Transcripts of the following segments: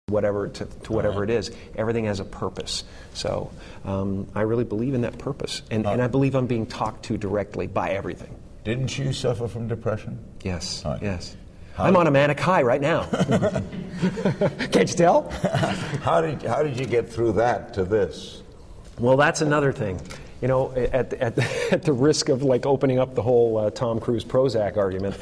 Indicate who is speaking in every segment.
Speaker 1: whatever to whatever it is. Everything has a purpose. So I really believe in that purpose. And I believe I'm being talked to directly by everything.
Speaker 2: Didn't you suffer from depression?
Speaker 1: Yes, yes. I'm on a manic high right now. Can't you tell?
Speaker 2: How did you get through that to this?
Speaker 1: Well, that's another thing. You know, at the risk of like opening up the whole Tom Cruise Prozac argument,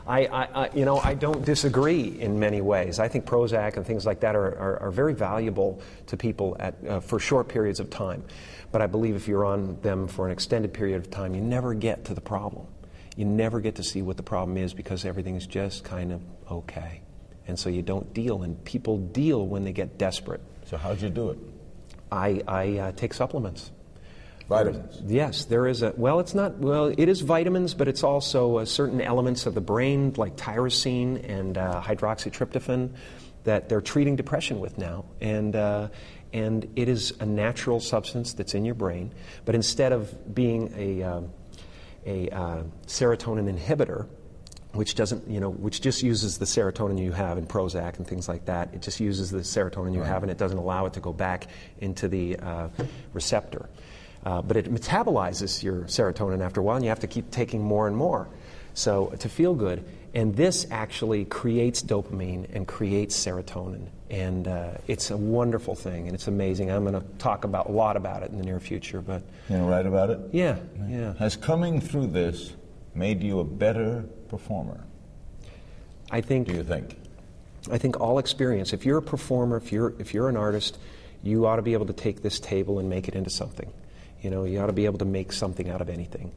Speaker 1: I don't disagree in many ways. I think Prozac and things like that are very valuable to people for short periods of time. But I believe if you're on them for an extended period of time, you never get to the problem. You never get to see what the problem is because everything's just kind of okay. And so you don't deal, and people deal when they get desperate.
Speaker 2: So how'd you do it?
Speaker 1: I take supplements.
Speaker 2: Vitamins?
Speaker 1: Yes, there is it is vitamins, but it's also certain elements of the brain like tyrosine and hydroxytryptophan that they're treating depression with now. And it is a natural substance that's in your brain, but instead of being a serotonin inhibitor, which just uses the serotonin you have in Prozac and things like that. It just uses the serotonin you have, and it doesn't allow it to go back into the receptor. But it metabolizes your serotonin after a while, and you have to keep taking more and more to feel good. And this actually creates dopamine and creates serotonin. And it's a wonderful thing, and it's amazing. I'm going to talk a lot about it in the near future. But
Speaker 2: you going to write about it?
Speaker 1: Yeah.
Speaker 2: Has coming through this made you a better performer?
Speaker 1: I think.
Speaker 2: Do you think?
Speaker 1: I think all experience. If you're a performer, if you're an artist, you ought to be able to take this table and make it into something. You know, you ought to be able to make something out of anything.